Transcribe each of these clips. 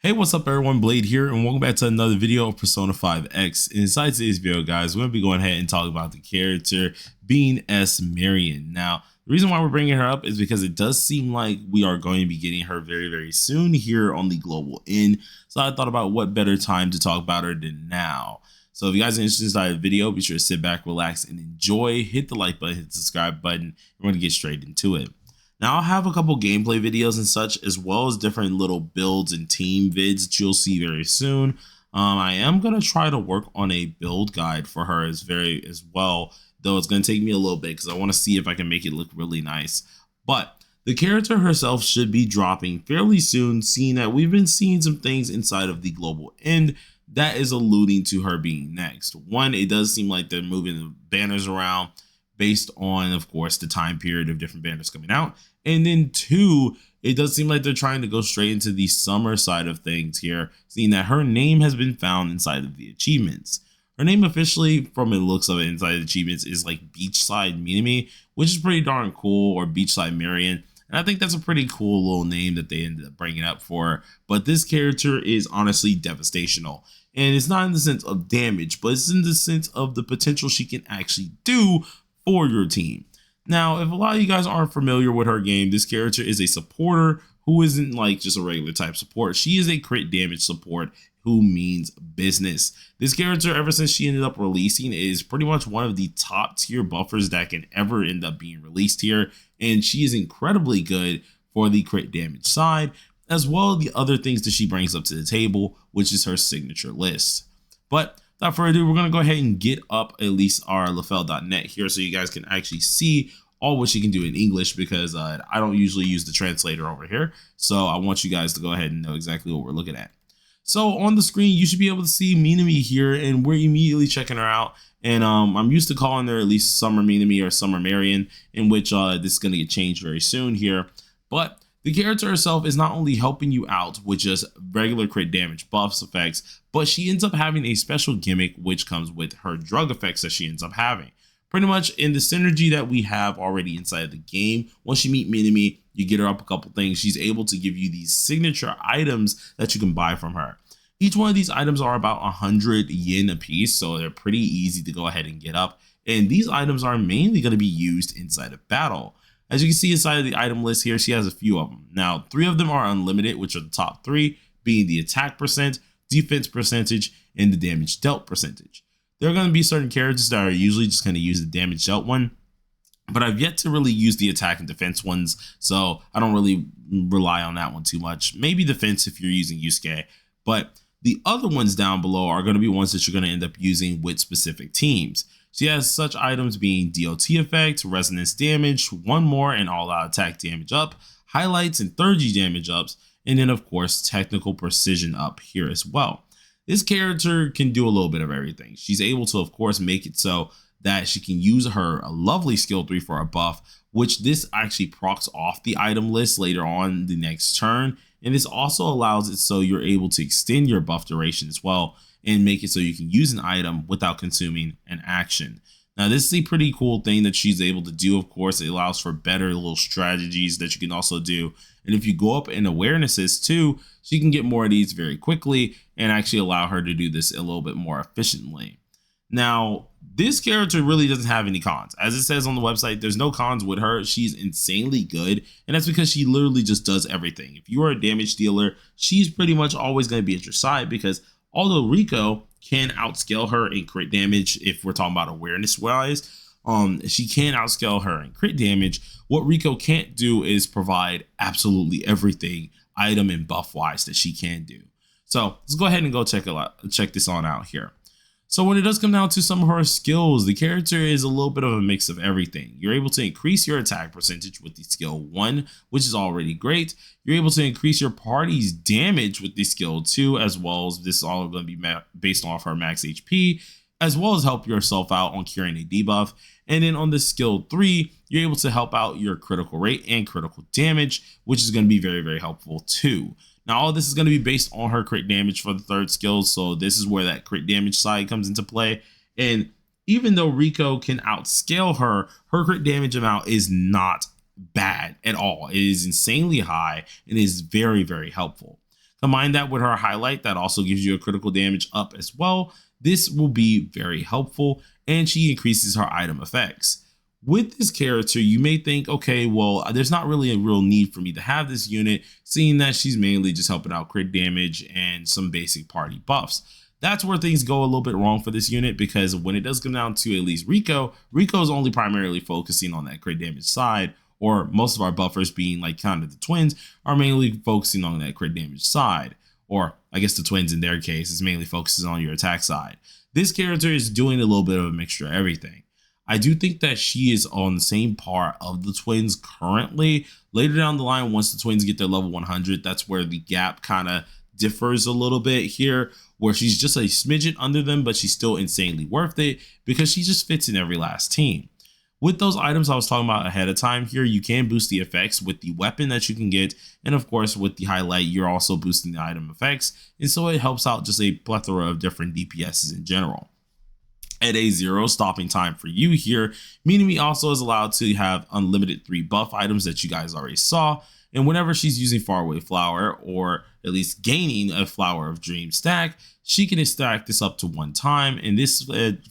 Hey, what's up everyone, Blade here, and welcome back to another video of Persona 5X. Inside today's video, guys, we're going to be going ahead and talking about the character being Marian. Now, the reason why we're bringing her up is because it does seem like we are going to be getting her very soon here on the global end. So I thought about what better time to talk about her than now. So if you guys are interested in the video, be sure to sit back, relax, and enjoy. Hit the like button, hit the subscribe button. We're going to get straight into it. Now I'll have a couple gameplay videos and such, as well as different little builds and team vids that you'll see very soon. I am going to try to work on a build guide for her as well, though it's going to take me a little bit because I want to see if I can make it look really nice. But the character herself should be dropping fairly soon, seeing that we've been seeing some things inside of the global end that is alluding to her being next. One, it does seem like they're moving the banners around based on, of course, the time period of different banners coming out. And then two, it does seem like they're trying to go straight into the summer side of things here, seeing that her name has been found inside of the achievements. Her name officially, from the looks of it inside the achievements, is like Beachside Minami, which is pretty darn cool, or Beachside Marian. And I think that's a pretty cool little name that they ended up bringing up for her. But this character is honestly devastational. And it's not in the sense of damage, but it's in the sense of the potential she can actually do for your team. Now, if a lot of you guys aren't familiar with her game, this character is a supporter who isn't like just a regular type support. She is a crit damage support who means business. This character, ever since she ended up releasing, is pretty much one of the top tier buffers that can ever end up being released here. And she is incredibly good for the crit damage side, as well as the other things that she brings up to the table, which is her signature list. But without further ado, we're going to go ahead and get up at least our lafel.net here so you guys can actually see all what she can do in English, because I don't usually use the translator over here. So I want you guys to go ahead and know exactly what we're looking at. So on the screen, you should be able to see Minami here, and we're immediately checking her out. And I'm used to calling her at least Summer Minami or Summer Marian, in which this is going to get changed very soon here. But the character herself is not only helping you out with just regular crit damage buffs effects, but she ends up having a special gimmick which comes with her drug effects that she ends up having. Pretty much in the synergy that we have already inside of the game, once you meet Minami, you get her up a couple things. She's able to give you these signature items that you can buy from her. Each one of these items are about 100 yen a piece, so they're pretty easy to go ahead and get up. And these items are mainly going to be used inside of battle. As you can see inside of the item list here, she has a few of them. Now, 3 of them are unlimited, which are the top 3, being the attack percent, defense percentage, and the damage dealt percentage. There are going to be certain characters that are usually just going to use the damage dealt one, but I've yet to really use the attack and defense ones, so I don't really rely on that one too much. Maybe defense if you're using Yusuke, but the other ones down below are going to be ones that you're going to end up using with specific teams. She has such items being DOT effect, resonance damage, one more and all out attack damage up, highlights and 3rd G damage ups, and then of course technical precision up here as well. This character can do a little bit of everything. She's able to of course make it so that she can use her lovely skill 3 for a buff, which this actually procs off the item list later on the next turn. And this also allows it so you're able to extend your buff duration as well, and make it so you can use an item without consuming an action. Now, this is a pretty cool thing that she's able to do. Of course, it allows for better little strategies that you can also do. And if you go up in awarenesses too, she can get more of these very quickly and actually allow her to do this a little bit more efficiently. Now, this character really doesn't have any cons. As it says on the website, there's no cons with her. She's insanely good, and that's because she literally just does everything. If you are a damage dealer, she's pretty much always going to be at your side, because although Rico can outscale her in crit damage, if we're talking about awareness wise, she can outscale her in crit damage. What Rico can't do is provide absolutely everything item and buff wise that she can do. So let's go ahead and go check this on out here. So when it does come down to some of her skills, the character is a little bit of a mix of everything. You're able to increase your attack percentage with the skill 1, which is already great. You're able to increase your party's damage with the skill 2, as well as this is all going to be based off her max HP, as well as help yourself out on curing a debuff. And then on the skill 3, you're able to help out your critical rate and critical damage, which is going to be very helpful too. Now, all this is going to be based on her crit damage for the 3rd skill, so this is where that crit damage side comes into play. And even though Rico can outscale her, her crit damage amount is not bad at all. It is insanely high and is very helpful. Combine that with her highlight that also gives you a critical damage up as well. This will be very helpful, and she increases her item effects. With this character, you may think, okay, well, there's not really a real need for me to have this unit, seeing that she's mainly just helping out crit damage and some basic party buffs. That's where things go a little bit wrong for this unit, because when it does come down to at least Rico is only primarily focusing on that crit damage side, or most of our buffers being like kind of the twins are mainly focusing on that crit damage side, or I guess the twins in their case is mainly focusing on your attack side. This character is doing a little bit of a mixture of everything. I do think that she is on the same par of the twins currently. Later down the line, once the twins get their level 100, that's where the gap kind of differs a little bit here, where she's just a smidget under them, but she's still insanely worth it because she just fits in every last team. With those items I was talking about ahead of time here, you can boost the effects with the weapon that you can get, and of course with the highlight you're also boosting the item effects, and so it helps out just a plethora of different DPSs in general. At a 0 stopping time for you here, meaning also is allowed to have unlimited 3 buff items that you guys already saw, and whenever she's using Faraway Flower, or at least gaining a Flower of Dream stack, she can stack this up to 1 time, and this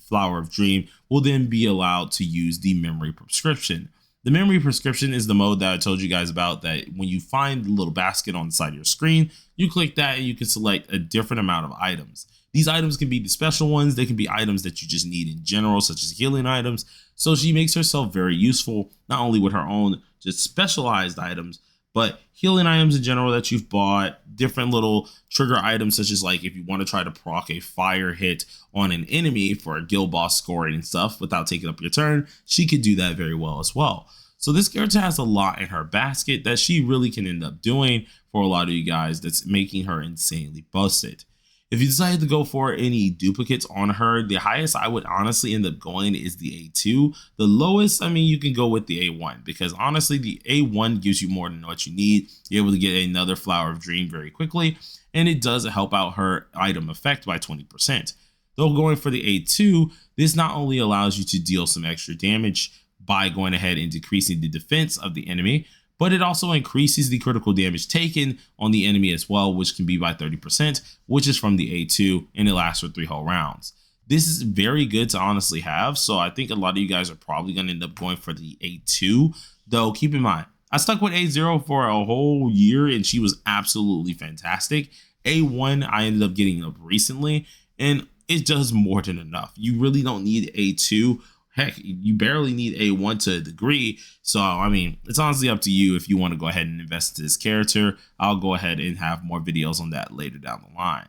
Flower of Dream will then be allowed to use the Memory Prescription. The Memory Prescription is the mode that I told you guys about, that when you find the little basket on the side of your screen, you click that and you can select a different amount of items. These items can be the special ones, they can be items that you just need in general, such as healing items. So she makes herself very useful, not only with her own just specialized items, but healing items in general that you've bought, different little trigger items, such as like if you want to try to proc a fire hit on an enemy for a guild boss scoring and stuff without taking up your turn, she could do that very well as well. So this character has a lot in her basket that she really can end up doing for a lot of you guys, that's making her insanely busted. If you decide to go for any duplicates on her, the highest I would honestly end up going is the A2. The lowest, I mean, you can go with the A1, because honestly, the A1 gives you more than what you need. You're able to get another Flower of Dream very quickly, and it does help out her item effect by 20%. Though going for the A2, this not only allows you to deal some extra damage by going ahead and decreasing the defense of the enemy, but it also increases the critical damage taken on the enemy as well, which can be by 30%, which is from the A2, and it lasts for 3 whole rounds. This is very good to honestly have, so I think a lot of you guys are probably going to end up going for the A2, though keep in mind, I stuck with A0 for a whole year, and she was absolutely fantastic. A1 I ended up getting up recently, and it does more than enough. You really don't need A2. Heck, you barely need A1 to a degree. So, I mean, it's honestly up to you if you want to go ahead and invest into this character. I'll go ahead and have more videos on that later down the line.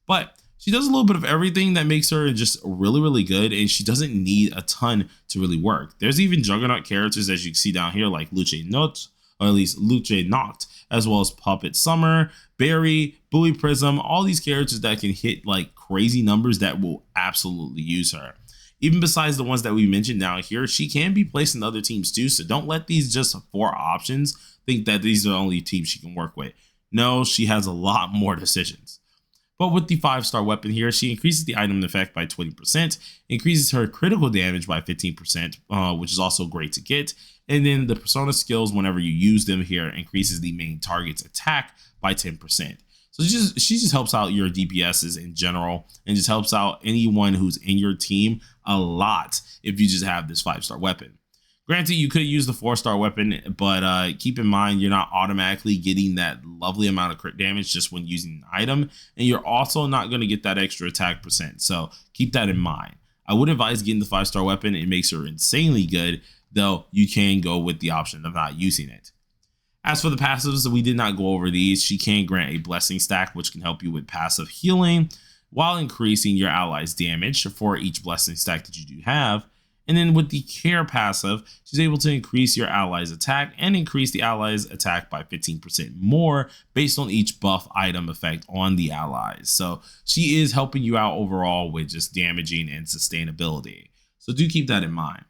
But she does a little bit of everything that makes her just really, really good, and she doesn't need a ton to really work. There's even Juggernaut characters, as you can see down here, like Luce Noct, or at least Luce Noct, as well as Puppet Summer, Barry, Buoy Prism, all these characters that can hit like crazy numbers that will absolutely use her. Even besides the ones that we mentioned down here, she can be placed in other teams too, so don't let these just 4 options think that these are the only teams she can work with. No, she has a lot more decisions. But with the 5-star weapon here, she increases the item effect by 20%, increases her critical damage by 15%, which is also great to get, and then the persona skills, whenever you use them here, increases the main target's attack by 10%. So she just helps out your DPSs in general, and just helps out anyone who's in your team a lot if you just have this 5-star weapon. Granted, you could use the 4-star weapon, but keep in mind you're not automatically getting that lovely amount of crit damage just when using an item, and you're also not going to get that extra attack percent, so keep that in mind. I would advise getting the 5-star weapon. It makes her insanely good, though you can go with the option of not using it. As for the passives, we did not go over these. She can grant a blessing stack, which can help you with passive healing while increasing your allies' damage for each blessing stack that you do have. And then with the care passive, she's able to increase your allies' attack and increase the allies' attack by 15% more based on each buff item effect on the allies. So she is helping you out overall with just damaging and sustainability. So do keep that in mind.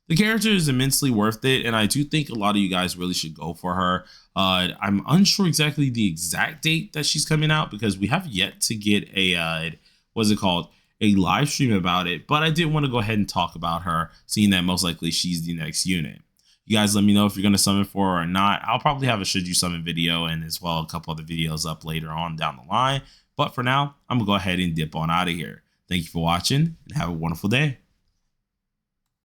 The character is immensely worth it, and I do think a lot of you guys really should go for her. I'm unsure exactly the exact date that she's coming out, because we have yet to get a, what's it called? A live stream about it, but I did want to go ahead and talk about her, seeing that most likely she's the next unit. You guys let me know if you're going to summon for her or not. I'll probably have a should you summon video and as well a couple other videos up later on down the line. But for now, I'm going to go ahead and dip on out of here. Thank you for watching and have a wonderful day.